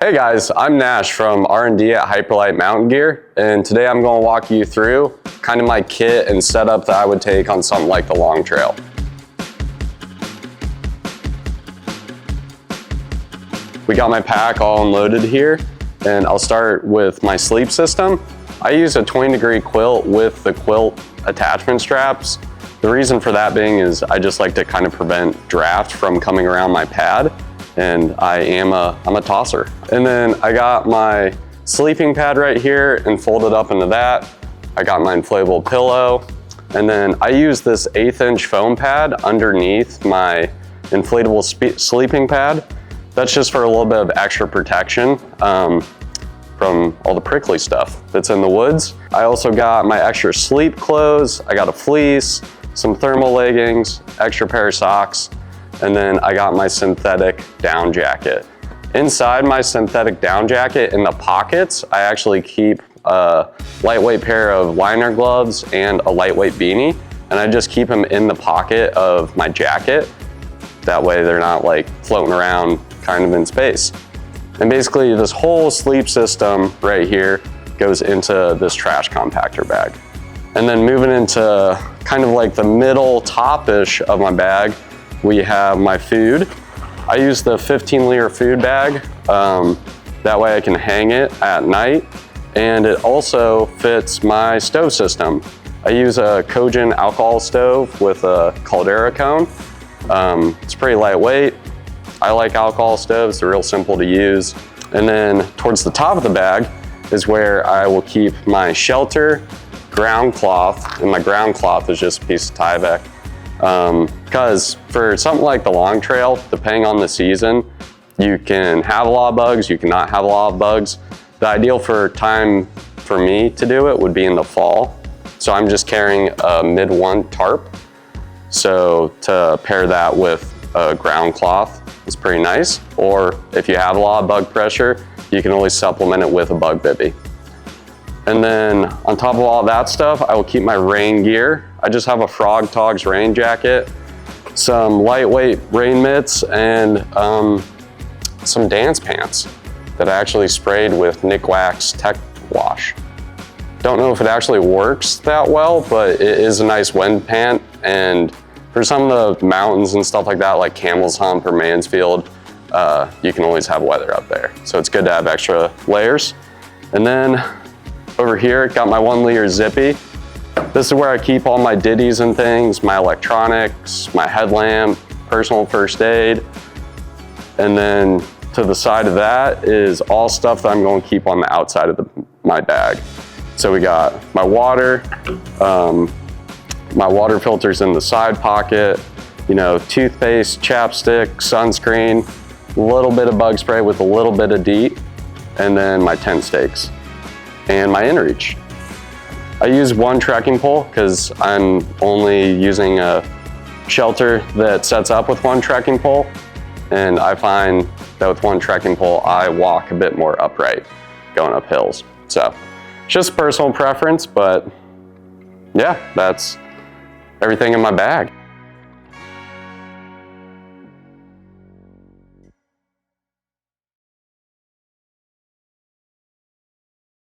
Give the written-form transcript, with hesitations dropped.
Hey guys, I'm Nash from R&D at Hyperlite Mountain Gear, and today I'm going to walk you through kind of my kit and setup that I would take on something like the long trail. We got my pack all unloaded here, and I'll start with my sleep system. I use a 20-degree quilt with the quilt attachment straps. The reason for that being is I just like to kind of prevent draft from coming around my pad, and I'm a tosser. And then I got my sleeping pad right here and folded up into that. I got my inflatable pillow, and then I use this 1/8" foam pad underneath my inflatable sleeping pad. That's just for a little bit of extra protection from all the prickly stuff that's in the woods. I also got my extra sleep clothes. I got a fleece, some thermal leggings, extra pair of socks, and then I got my synthetic down jacket. Inside my synthetic down jacket, in the pockets, I actually keep a lightweight pair of liner gloves and a lightweight beanie, and I just keep them in the pocket of my jacket. That way they're not like floating around kind of in space. And basically this whole sleep system right here goes into this trash compactor bag. And then moving into kind of like the middle top-ish of my bag, we have my food. I use the 15-liter food bag. That way I can hang it at night. And it also fits my stove system. I use a Cogen alcohol stove with a Caldera cone. It's pretty lightweight. I like alcohol stoves, they're real simple to use. And then towards the top of the bag is where I will keep my shelter, ground cloth, and my ground cloth is just a piece of Tyvek. Because for something like the long trail, depending on the season, you can have a lot of bugs, you cannot have a lot of bugs. The ideal time for me to do it would be in the fall. So I'm just carrying a mid-1 tarp. So to pair that with a ground cloth is pretty nice. Or if you have a lot of bug pressure, you can always supplement it with a bug bivvy. And then on top of all that stuff, I will keep my rain gear. I just have a Frog Togs rain jacket, some lightweight rain mitts, and some dance pants that I actually sprayed with Nick Wax Tech Wash. Don't know if it actually works that well, but it is a nice wind pant. And for some of the mountains and stuff like that, like Camel's Hump or Mansfield, you can always have weather up there. So it's good to have extra layers. And then over here, got my 1-liter Zippy. This is where I keep all my ditties and things, my electronics, my headlamp, personal first aid. And then to the side of that is all stuff that I'm going to keep on the outside of my bag. So we got my water filter's in the side pocket, you know, toothpaste, chapstick, sunscreen, a little bit of bug spray with a little bit of DEET, and then my tent stakes and my inReach. I use one trekking pole because I'm only using a shelter that sets up with one trekking pole, and I find that with one trekking pole I walk a bit more upright going up hills. So it's just personal preference, but yeah, that's everything in my bag.